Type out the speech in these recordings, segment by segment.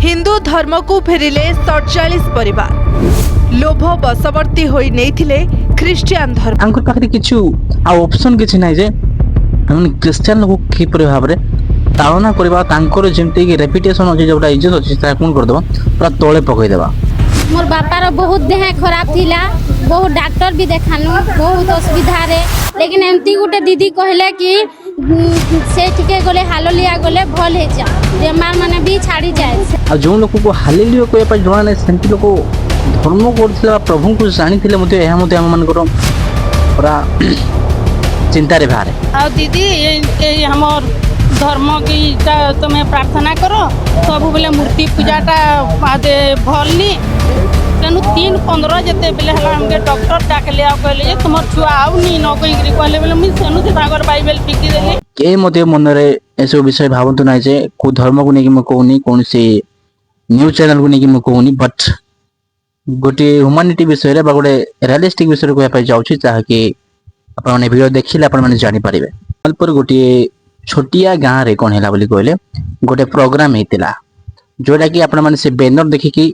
हिंदू धर्म को फेरिले 47 परिवार लोभ बसवर्ती होई नेथिले ख्रिस्टियन धर्म आंकर पाखरे किछु आ ऑप्शन किछि नै जे हम क्रिश्चियन लोक की पर भाबरे ताळना करबा तांकर जेमते कि रेपुटेशन अछि जोटा इज्जत अछि ता कोन कर देबा पूरा तोळे पकई देबा। मोर बापार बहुत देह खराब थिला, बहुत डॉक्टर भी देखानु, बहुत असुविधा रे, लेकिन एमती गुटे दीदी कहले कि से ठीके गले हालेलुया गले भल हे जा बेमार माने भी छाड़ी जाए। आ जो लोक को हालेलुया कोय पा जणा नै सेंति लोक धर्म करथिला प्रभु को जानि थिले मते एहा मते हम मान करो पूरा चिंता रे भारे। आ दीदी ए हमर धर्म की तुम्हें प्रार्थना करो सब बेले मूर्ति पूजाटा आदे भलनी तेणु 3-15 जिते बेले हला हमके डॉक्टर डाकले आ कहले तुम छुआ आउनी न कहि कहले बेले मुई सेनु से तागर बाइबल टिकी देली के मते मन रे एसो विषय भावंतु नै जे को धर्म को नेकी म कोनी कोन से न्यूज चैनल को नेकी म कोनी बट गोटे ह्यूमैनिटी विषय रे बा गोटे रियलिस्टिक विषय को पाई जाउछि चाहे कि आपण माने वीडियो देखिले आपण माने जानि पारिबे। पर गोटे छोटिया गाँ रे कोन हैला बोली कहले गोटे प्रोग्राम हेतिला जोडा कि आपण माने से बैनर देखि कि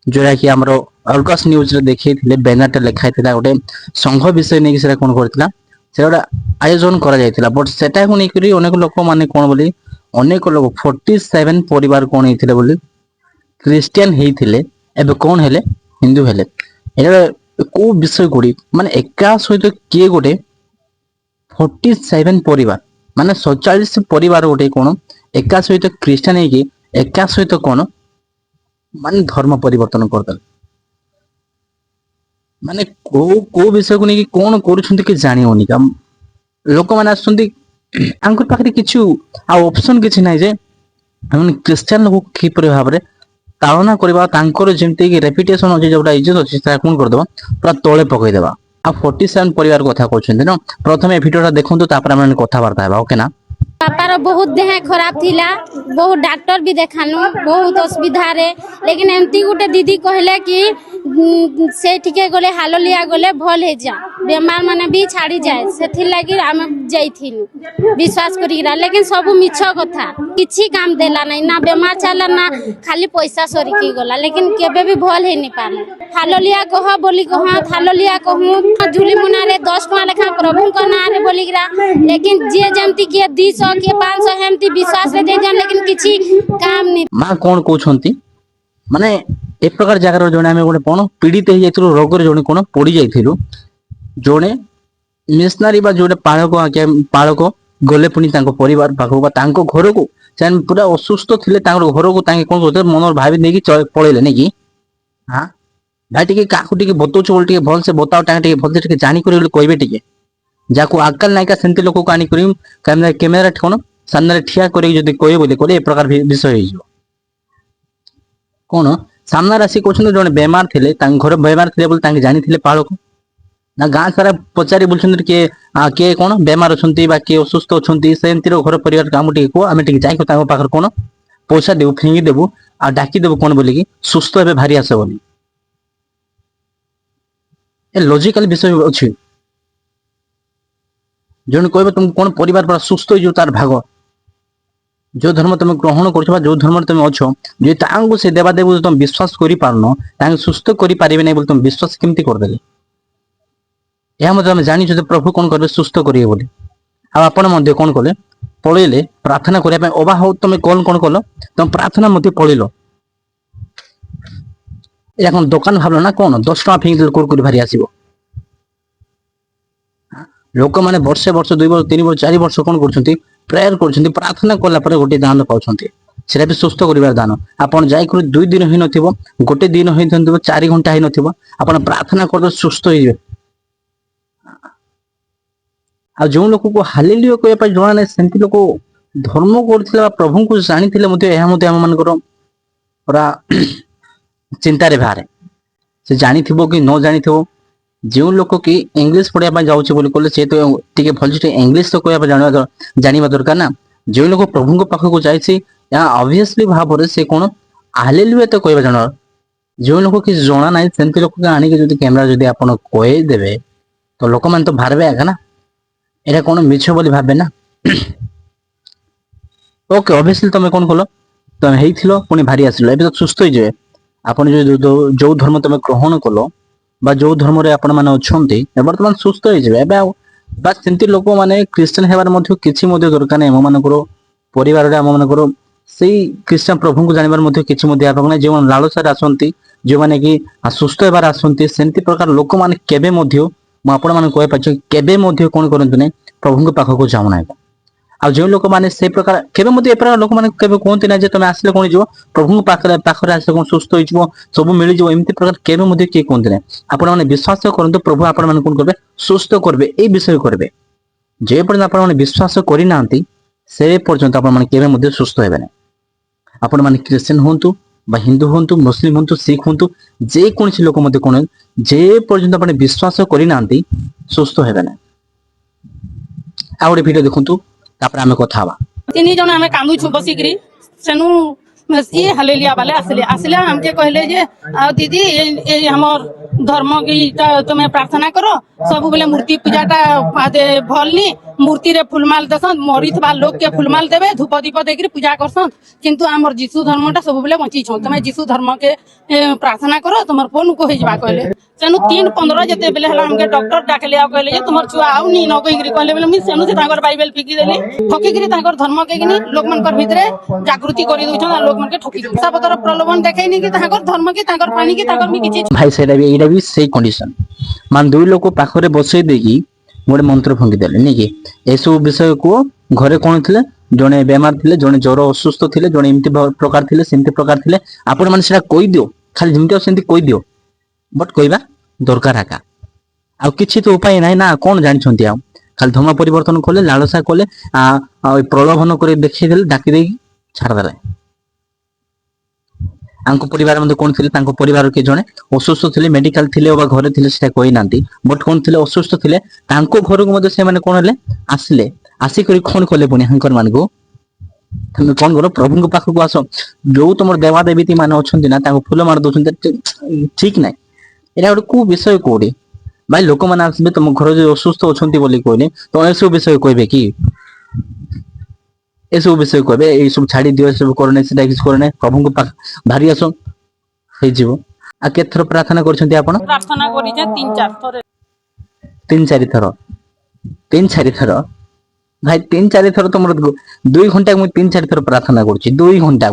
जोडा कि हमरो अर्गस न्यूज रे देखैथिले बैनर टे लेखाइथिला गोटे संघ विषय नै कि सेरा कोन करथिला सेरा आयोजन करा जायतिला बट सेटा को नै करी अनेक लोक माने कोन बोली अनेक लोक 47 परिवार कोन हेतिले बोली क्रिश्चियन हेतिले एबे कोन हेले हिंदू हेले एरा को विषय गुडी माने एका सहित के गोटे 47 परिवार माने 47 परिवार गोटे कोन एका सहित क्रिश्चियन है कि एका सहित कोन माने धर्म परिवर्तन करदल माने को विषय को नहीं कोन करूछंती कि जानि होनी का लोक माने आछंती आंकर पाखरे किछु आ ऑप्शन किछि नै जे हम क्रिश्चियन लोक की पर भाबरे ताळना करबा तांकर जेमते कि रेपुटेशन अछि जोटा इज्जत अछि ता कोन कर देबा पूरा तोळे पकई देबा। आ 47 परिवार कथा कहछन्ते न प्रथमे भिडियोटा देखंतु तापर हम कथा वार्ता हेबा ओके ना। बापार बहुत देह खराब थिला, बहुत डॉक्टर भी देखानु, बहुत असुविधा रे, लेकिन एमती गुटे दीदी कहले कि से ठीके गले हालेलुया गले भल हे जा बेमार माने भी छाड़ी जाए सेथि लागि हम जाइथिनु विश्वास करिरा, लेकिन सब मिछ कथा किछि काम देला नै ना बेमार चला ना खाली पैसा सरी की गला, लेकिन केबे भी भल हे नै पाले। हालेलुया कह बोली कह हालेलुया कहू झुली मुना रे 10 टका लेखा प्रभु का नाम रे बोलिरा, लेकिन जे जेमती के 200 के 500 हेमती विश्वास रे दे जान, लेकिन किछि काम नै। मां कोन कहछन्ती माने एक प्रकार जगार जने आम गोटे कौन पीड़ित हो जाइलु रोग जड़े कौन पड़ी जाइलु जड़े मिशनारी बा जोड़े पालक गले पुणी परिवार पाखक घर को पूरा असुस्थ थे घर को कौन करते मन भावी नहीं पलैले नहीं कि हाँ भाई टे क्या बतौच बोल भल से बताओ भल से जानिक कहे टे जहाँ आजकल नायिका सेमती लोक को आनिक कैमेरा कौन सामने ठिया कर कहे बोले ए प्रकार विषय हो कौन सामना राशि कहते जड़े बेमार थे घर बेमार थे बोले जानी थे पालक ना गाँ सारा पचारि बोलते किए कौन बेमार अच्छा किए असुस्थ अच्छा सेमती घर परिवार कम टे कह आम जाकर पाखे कौन पैसा देव फिंगी देवु आ डाकी देवु कौन बोलिकी सुस्थ हे भारी आस बोली लॉजिकल विषय अच्छी जन कह तुम कौन परिवार पूरा सुस्थ हो तार भाग जो धर्म तुम ग्रहण कर जो धर्म तुम अच्छो जो से देवादेव तुम विश्वास कर पारन सुस्थ करें बोले तुम विश्वास केमती करदे यह मतलब जानी प्रभु कौन करेंगे सुस्थ करेंगे बोली आपण कौन कले पलैले प्रार्थना करने अबा हो तुम कौन कौन कल तुम प्रार्थना मत पलैल या कौन दुकान भावल ना कौन 10 टका फिंग कुरकुरी भारी आसो लोक मैंने वर्षे वर्ष 2 वर्ष 3 वर्ष 4 वर्ष कौन कर प्रेयर कर प्रार्थना कला गोटे दान पाँच से भी सुस्थ कर दान आपड़ जा 2 दिन हो न गोटे दिन हो 4 घंटा हो न प्रार्थना कर सुस्थ हो आ जो लोक को हालेलुया कह जणा नै सेमती लोक धर्म करथिला प्रभु को जानि थिले मते एहा मते हम मानकर पूरा चिंता रे भारे से जानि थिबो कि न जानि थिबो जो लोक कि इंग्लिश पढ़िया पा जाउछ बोली कहले से तो टिके भल से इंग्लिश तो कहबा जानिबा दरकार ना जो लोक प्रभु को पाख को जाइछि या ऑब्वियसली भाव रे से कोन हालेलुया तो कहबा जानो जो लोक कि जणा नै सेमती लोक के आनी के जदी कैमरा जदी आपण कहि देबे तो लोक मान तो भारबे आगा ना एरा कौन मिछ बोली भाबे ना ओके ऑब्वियसली तुम कौन कल ତମେ ହେଇଥିଲ ପୁଣି ଭାରି ଆସିଲ, ଏବେ ତ ସୁସ୍ଥ ହେଇଯିବେ। ଆପଣ ଯୋଉ ଧର୍ମ ତମେ ଗ୍ରହଣ କଲ ବା ଯୋଉ ଧର୍ମରେ ଆପଣ ମାନେ ଅଛନ୍ତି ବର୍ତ୍ତମାନ ସୁସ୍ଥ ହେଇଯିବେ। ଏବେ ଆଉ ବାସ୍ ସେମିତି ଲୋକମାନେ ଖ୍ରୀଷ୍ଟିଆନ ହେବାର ମଧ୍ୟ କିଛି ମଧ୍ୟ ଦରକାର ନାହିଁ। ଆମ ମାନଙ୍କର ପରିବାରରେ ଆମ ମାନଙ୍କର ସେଇ ଖ୍ରୀଷ୍ଟିଆନ ପ୍ରଭୁଙ୍କୁ ଜାଣିବାର ମଧ୍ୟ କିଛି ମଧ୍ୟ ଆବଶ୍ୟକ ନାହିଁ। ଯେଉଁମାନେ ଲାଳସାରେ ଆସନ୍ତି, ଯେଉଁମାନେ କି ସୁସ୍ଥ ହେବାର ଆସନ୍ତି, ସେମିତି ପ୍ରକାର ଲୋକମାନେ କେବେ ମଧ୍ୟ, ମୁଁ ଆପଣ ମାନଙ୍କୁ କହିପାରୁଛି, କେବେ ମଧ୍ୟ କଣ କରନ୍ତୁ ନାହିଁ, ପ୍ରଭୁଙ୍କ ପାଖକୁ ଯାଉନାହିଁ। ଆଉ ଯେଉଁ ଲୋକମାନେ ସେ ପ୍ରକାର କେବେ ମଧ୍ୟ ଏ ପ୍ରକାର ଲୋକମାନେ କେବେ କୁହନ୍ତି ନାହିଁ ଯେ ତମେ ଆସିଲେ କଣ ହେଇଯିବ, ପ୍ରଭୁଙ୍କ ପାଖରେ ଆସିଲେ କଣ ସୁସ୍ଥ ହେଇଯିବ, ସବୁ ମିଳିଯିବ, ଏମିତି ପ୍ରକାର କେବେ ମଧ୍ୟ କିଏ କୁହନ୍ତି ନାହିଁ। ଆପଣମାନେ ବିଶ୍ୱାସ କରନ୍ତୁ, ପ୍ରଭୁ ଆପଣ ମାନଙ୍କୁ କଣ କରିବେ, ସୁସ୍ଥ କରିବେ। ଏଇ ବିଷୟ କରିବେ। ଯେ ପର୍ଯ୍ୟନ୍ତ ଆପଣମାନେ ବିଶ୍ୱାସ କରିନାହାନ୍ତି ସେ ପର୍ଯ୍ୟନ୍ତ ଆପଣମାନେ କେବେ ମଧ୍ୟ ସୁସ୍ଥ ହେବେ ନାହିଁ। ଆପଣମାନେ ଖ୍ରୀଷ୍ଟିଆନ ହୁଅନ୍ତୁ ବା ହିନ୍ଦୁ ହୁଅନ୍ତୁ, ମୁସଲିମ ହୁଅନ୍ତୁ, ଶିଖ ହୁଅନ୍ତୁ, ଯେକୌଣସି ଲୋକ ମଧ୍ୟ କଣ, ଯେ ପର୍ଯ୍ୟନ୍ତ ଆପଣ ବିଶ୍ୱାସ କରିନାହାନ୍ତି ସୁସ୍ଥ ହେବେ ନାହିଁ। ଆଉ ଗୋଟେ ଭିଡିଓ ଦେଖନ୍ତୁ, ତାପରେ ଆମେ କଥା ହବା। 3 ଜଣ ଆମେ କାନ୍ଦୁଛୁ ବସିକିରି ସେନୁ ଇଏ ହାଲେଲିଆ ବାଲେ ଆସିଲେ ଆମକେ କହିଲେ ଯେ ଆଉ ଦିଦି ଏଇ ଆମର ଧର୍ମ କିଟା ତୁମେ ପ୍ରାର୍ଥନା କର, ସବୁବେଳେ ମୂର୍ତ୍ତି ପୂଜାଟା ଭଲନି, ମୂର୍ତ୍ତିରେ ଫୁଲମାଲ ଦେସନ୍, ମରିଥିବା ଲୋକକେ ଫୁଲମାଲ ଦେବେ, ଧୂପ ଦୀପ ଦେଇକିରି ପୂଜା କରସନ୍, କିନ୍ତୁ ଆମର ଯୀଶୁ ଧର୍ମଟା ସବୁବେଳେ ବଞ୍ଚିଛନ୍, ତମେ ଯୀଶୁ ଧର୍ମକେ ପ୍ରାର୍ଥନା କର, ତୁମର ପୋନକୁ ହେଇଯିବା କହିଲେ। ସେନୁ 3-15 ଯେତେବେଳେ ହେଲା ଆମକେ ଡକ୍ଟର ଡାକିଲେ ଆଉ କହିଲେ ଯେ ତୁମର ଛୁଆ ଆଉ ନି ନ କହିକିରି କହିଲେ ବେଲେ ମୁଇଁ ସେନୁ ସେ ତାଙ୍କର ବାଇବେଲ ଫିକି ଦେଲି, ଠକିକିରି ତାଙ୍କର ଧର୍ମକେ କିନି ଲୋକମାନଙ୍କର ଭିତରେ ଜାଗୃତି କରି ଦଉଛନ୍ ଆଉ ଲୋକମାନକେ ଠକି ଦଉଛନ୍। ପଇସାପତ୍ର ପ୍ରଲୋଭନ ଦେଖେଇନି କି ତାଙ୍କର ଧର୍ମକେ ତାଙ୍କର ପାଣିକି ତାଙ୍କର ବି କିଛି ଭାଇ ସେଇଟା ବି ଏଇଟା ବି ସେଇ କଣ୍ଡିସନ, ମାନେ ଦୁଇ ଲୋକ ପାଖରେ ବସେଇ ଦେଇକି ଗୋଟେ ମନ୍ତ୍ର ଫୁଙ୍କି ଦେଲେ ନାଇଁ କି। ଏସବୁ ବିଷୟକୁ ଘରେ କଣ ଥିଲେ, ଜଣେ ବେମାର ଥିଲେ, ଜଣେ ଜ୍ୱର ଅସୁସ୍ଥ ଥିଲେ, ଜଣେ ଏମିତି ପ୍ରକାର ଥିଲେ, ସେମିତି ପ୍ରକାର ଥିଲେ। ଆପଣ ମାନେ ସେଟା କହିଦିଅ, ଖାଲି ଯେମିତି ଆଉ ସେମିତି କହିଦିଅ, ବଟ୍ କହିବା ଦରକାର ଆକା। ଆଉ କିଛି ତ ଉପାୟ ନାହିଁ ନା, କଣ ଜାଣିଛନ୍ତି ଆଉ ଖାଲି ଧର୍ମ ପରିବର୍ତ୍ତନ କଲେ, ଲାଳସା କଲେ, ପ୍ରଲୋଭନ କରି ଦେଖେଇଦେଲେ, ଡାକି ଦେଇକି ଛାଡ଼ିଦେଲେ। ତାଙ୍କ ପରିବାର ମଧ୍ୟ କଣ ଥିଲେ, ତାଙ୍କ ପରିବାର କିଏ ଜଣେ ଅସୁସ୍ଥ ଥିଲେ, ମେଡିକାଲ ଥିଲେ ବା ଘରେ ଥିଲେ ସେଟା କହିନାହାନ୍ତି, ବଟ୍ କଣ ଥିଲେ, ଅସୁସ୍ଥ ଥିଲେ। ତାଙ୍କ ଘରକୁ ମଧ୍ୟ ସେମାନେ କଣ ହେଲେ, ଆସିଲେ, ଆସିକରି କଣ କଲେ ପୁଣି ହାଙ୍କର ମାନଙ୍କୁ, ତମେ କଣ କର, ପ୍ରଭୁଙ୍କ ପାଖକୁ ଆସ। ଯୋଉ ତମର ଦେବାଦେବୀ ମାନେ ଅଛନ୍ତି ନା, ତାଙ୍କୁ ଫୁଲ ମାରି ଦଉଛନ୍ତି, ଠିକ ନାହିଁ। ଏଇଟା ଗୋଟେ କୋଉ ବିଷୟ କୋଉଠି ଭାଇ, ଲୋକମାନେ ଆସିବେ ତମ ଘରେ ଯଦି ଅସୁସ୍ଥ ଅଛନ୍ତି ବୋଲି କହିଲେ, ତ ଏସବୁ ବିଷୟ କହିବେ କି? ଏସବୁ ବିଷୟ କହିବେ, ଏଇ ସବୁ ଛାଡି ଦିଅ, ଏସବୁ କରନାହିଁ, ସେଟା କିଛି କରନାହିଁ, ପ୍ରଭୁଙ୍କ ପାଖ ଭାରି ଆସ, ହେଇଯିବ। ଆଉ କେତେ ଥର ପ୍ରାର୍ଥନା କରିଛନ୍ତି ଆପଣ? ପ୍ରାର୍ଥନା କରିଛେ 3-4 ଥର। 3-4 ଥର, 3-4 ଥର ଭାଇ, 3-4 ଥର ତମର 2 ଘଣ୍ଟା ମୁଁ 3-4 ଥର ପ୍ରାର୍ଥନା କରୁଛି, 2 ଘଣ୍ଟା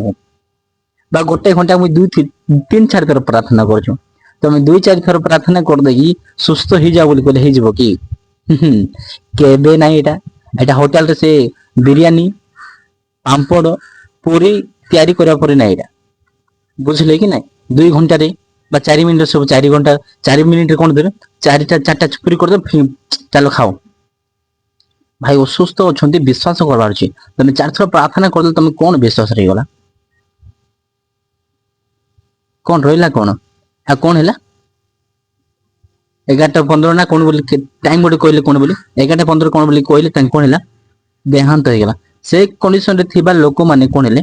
ବା 1 ଘଣ୍ଟା ମୁଁ 3-4 ଥର ପ୍ରାର୍ଥନା କରୁଛୁ। ତମେ 2-4 ଥର ପ୍ରାର୍ଥନା କରିଦେଇକି ସୁସ୍ଥ ହେଇଯାଅ ବୋଲି କହିଲେ ହେଇଯିବ କି? କେବେ ନାହିଁ। ଏଇଟା ହୋଟେଲରେ ସେ ବିରିୟାନୀ, ପାମ୍ପଡ଼, ପୁରୀ ତିଆରି କରିବା ପରେ ନାହିଁ। ଏଇଟା ବୁଝିଲେ କି ନାଇଁ? 2 ଘଣ୍ଟାରେ ବା 4 ମିନିଟରେ ସବୁ 4 ଘଣ୍ଟା, 4 ମିନିଟରେ କଣ ଦେବେ, 4ଟା ଚୁପରି କରିଦେବେ, ଚାଲ ଖାଅ। ଭାଇ ଅସୁସ୍ଥ ଅଛନ୍ତି, ବିଶ୍ୱାସ କରବାର ଅଛି। ତମେ 4 ଥର ପ୍ରାର୍ଥନା କରିଦେଲେ ତମେ କଣ ବିଶ୍ୱାସ ରହିଗଲା? କଣ ରହିଲା କଣ? ଆଉ କଣ ହେଲା? 11:15 ନା କଣ ବୋଲି ଟାଇମ ଗୋଟେ କହିଲେ, କଣ ବୋଲି 11:15 କଣ ବୋଲି କହିଲେ, ତାଙ୍କୁ କଣ ହେଲା, ଦେହାନ୍ତ ହେଇଗଲା। ସେ କଣ୍ଡିସନରେ ଥିବା ଲୋକମାନେ କଣ ହେଲେ,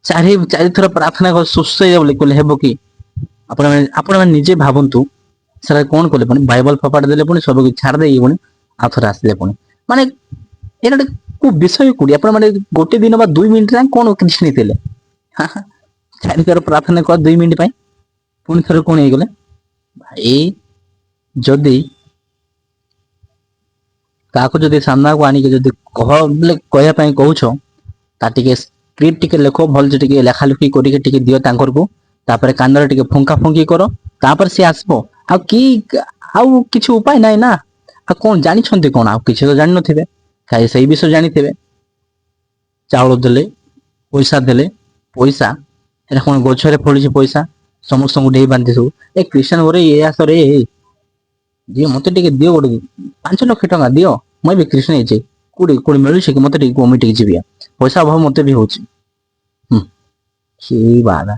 4 ଥର ପ୍ରାର୍ଥନା କରି ସୁସ୍ଥ ହେଇଯାଉ ବୋଲି କହିଲେ ହେବ କି? ଆପଣମାନେ ନିଜେ ଭାବନ୍ତୁ, ସେଟା କଣ କଲେ ପୁଣି, ବାଇବଲ ଫୋପାଡ଼ି ଦେଲେ, ପୁଣି ସବୁ ଛାଡ଼ି ଦେଇକି ପୁଣି ଆଉ ଥରେ ଆସିଲେ ପୁଣି। ମାନେ ଏଇଟା ଗୋଟେ କୋଉ ବିଷୟ କୋଉଠି? ଆପଣ ମାନେ ଗୋଟେ ଦିନ ବା 2 ମିନିଟ ଯାଏଁ କଣ କିଛି ନେଇଥିଲେ, 4 ଥର ପ୍ରାର୍ଥନା କର 2 ମିନିଟ ପାଇଁ, ପୁଣି ଥରେ କଣ ହେଇଗଲେ? ଭାଇ ଯଦି କାହାକୁ ଯଦି ସାମ୍ନାକୁ ଆଣିକି ଯଦି କହିବା ପାଇଁ କହୁଛ, ତା ଟିକେ ସ୍କ୍ରିପ୍ଟ ଟିକେ ଲେଖ, ଭଲସେ ଟିକେ ଲେଖାଲେଖି କରିକି ଟିକେ ଦିଅ ତାଙ୍କରକୁ, ତାପରେ କାନରେ ଟିକେ ଫୁଙ୍କା ଫୁଙ୍କି କର, ତାପରେ ସିଏ ଆସିବ। ଆଉ କିଛି ଉପାୟ ନାହିଁ ନା। ଆଉ କଣ ଜାଣିଛନ୍ତି କଣ? ଆଉ କିଛି ତ ଜାଣିନଥିବେ, ଖାଲି ସେଇ ବିଷୟ ଜାଣିଥିବେ। ଚାଉଳ ଦେଲେ, ପଇସା ଦେଲେ, ପଇସା ଏଟା କଣ ଗଛରେ ଫଳିଛି ପଇସା? ସମସ୍ତଙ୍କୁ ନେଇ ବାନ୍ଧି ସବୁ, ଏ ଖ୍ରୀଷ୍ଟିଆନ ଘରେ ଏ ଆସରେ, ଦିଅ ମତେ ଟିକେ ଦିଅ, ଗୋଟେ 5 ଲକ୍ଷ ଟଙ୍କା ଦିଅ, ମୁଁ ବି ଖ୍ରୀଷ୍ଟିଆନ ହେଇଛି, କୋଉଠି ମିଳୁଛି କି? ମତେ ଟିକେ କୁହ, ମୁଁ ଟିକେ ଯିବି। ପଇସା ଅଭାବ ମତେ ବି ହଉଛି। ସେଇ ବାଧା,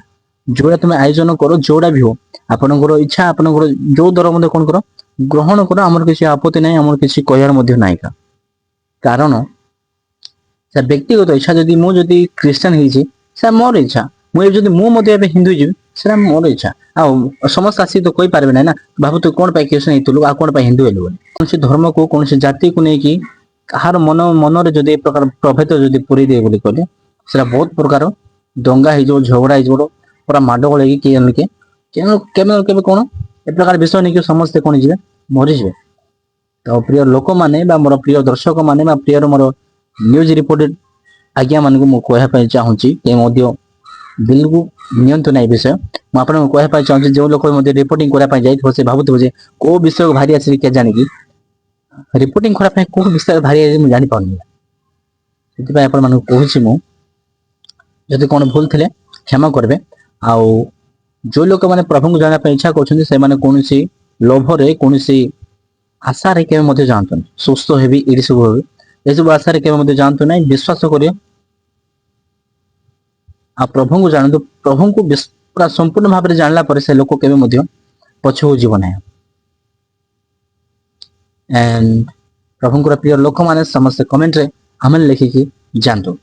ଯୋଉଟା ତମେ ଆୟୋଜନ କର, ଯୋଉଟା ବି ହଉ, ଆପଣଙ୍କର ଇଚ୍ଛା, ଆପଣଙ୍କର ଯୋଉ ଦର ମଧ୍ୟ କଣ କର, ଗ୍ରହଣ କର। ଆମର କିଛି ଆପତ୍ତି ନାହିଁ, ଆମର କିଛି କହିବାର ମଧ୍ୟ ନାହିଁ। କାରଣ ସେ ବ୍ୟକ୍ତିଗତ ଇଚ୍ଛା। ଯଦି ମୁଁ ଯଦି ଖ୍ରୀଷ୍ଟିଆନ ହେଇଛି, ସେଟା ମୋର ଇଚ୍ଛା। ମୁଁ ମଧ୍ୟ ଏବେ ହିନ୍ଦୁ ହେଇଯିବି, ସେଟା ମୋର ଇଚ୍ଛା। ଆଉ ସମସ୍ତେ ଆସିକି ତ କହିପାରିବେ ନାହିଁ ନା, ବାବୁ ତୁ କଣ ପାଇଁ ଖ୍ରୀଷ୍ଟିଆନ ହେଇଥିଲୁ, ଆଉ କଣ ପାଇଁ ହିନ୍ଦୁ ହେଲୁ ବୋଲି। କୌଣସି ଧର୍ମକୁ, କୌଣସି ଜାତିକୁ ନେଇକି କାହାର ମନରେ ଯଦି ଏ ପ୍ରକାର ପ୍ରଭେଦ ଯଦି ପୁରେଇ ଦିଏ ବୋଲି କହିଲେ, ସେଟା ବହୁତ ପ୍ରକାର ଦଙ୍ଗା ହେଇଯିବ, ଝଗଡ଼ା ହେଇଯିବ, ପୁରା ମାଡ଼ଗୋଳ ହେଇକି କିଏ ଏମିକେ କେବେ କଣ ଏ ପ୍ରକାର ବିଷୟ ନେଇକି ସମସ୍ତେ କଣ ଯିବେ, ମରିଯିବେ। ତ ପ୍ରିୟ ଲୋକମାନେ ବା ମୋର ପ୍ରିୟ ଦର୍ଶକ ମାନେ ବା ପ୍ରିୟର ମୋର ନ୍ୟୁଜ ରିପୋର୍ଟର ଆଜ୍ଞା ମାନଙ୍କୁ ମୁଁ କହିବା ପାଇଁ ଚାହୁଁଛି ଏ ମଧ୍ୟ ବିଲକୁ ନିଅନ୍ତୁ ନାହିଁ ବିଷୟ। ମୁଁ ଆପଣଙ୍କୁ କହିବା ପାଇଁ ଚାହୁଁଛି ଯେଉଁ ଲୋକ ମଧ୍ୟ ରିପୋର୍ଟିଂ କରିବା ପାଇଁ ଯାଇଥିବ ସେ ଭାବୁଥିବ ଯେ କୋଉ ବିଷୟ ଭାରି ଆସିବି କେ ଜାଣିକି ରିପୋର୍ଟିଂ କରିବା ପାଇଁ କୋଉ ବିଷୟ ଭାରି ଆସିବି ମୁଁ ଜାଣିପାରୁନି। ସେଥିପାଇଁ ଆପଣମାନଙ୍କୁ କହୁଛି ମୁଁ, ଯଦି କଣ ଭୁଲ ଥିଲେ କ୍ଷମା କରିବେ। ଆଉ ଯୋଉ ଲୋକମାନେ ପ୍ରଭୁଙ୍କୁ ଜାଣିବା ପାଇଁ ଇଚ୍ଛା କରୁଛନ୍ତି ସେମାନେ କୌଣସି ଲୋଭରେ କୌଣସି ଆଶାରେ କେବେ ମଧ୍ୟ ଯାଆନ୍ତୁନି। ସୁସ୍ଥ ହେବି ଏଇଠି ସବୁ ହେବି ଏସବୁ ଆଶାରେ କେବେ ମଧ୍ୟ ଯାଆନ୍ତୁ ନାହିଁ। ବିଶ୍ୱାସ କରିବେ ଆଉ ପ୍ରଭୁଙ୍କୁ ଜାଣନ୍ତୁ। ପ୍ରଭୁଙ୍କୁ ପୁରା ସମ୍ପୂର୍ଣ୍ଣ ଭାବରେ ଜାଣିଲା ପରେ ସେ ଲୋକ କେବେ ମଧ୍ୟ ପଛକୁ ଯିବ ନାହିଁ। ପ୍ରଭୁଙ୍କର ପ୍ରିୟ ଲୋକମାନେ ସମସ୍ତେ କମେଣ୍ଟରେ ଆମେ ଲେଖିକି ଯାଆନ୍ତୁ।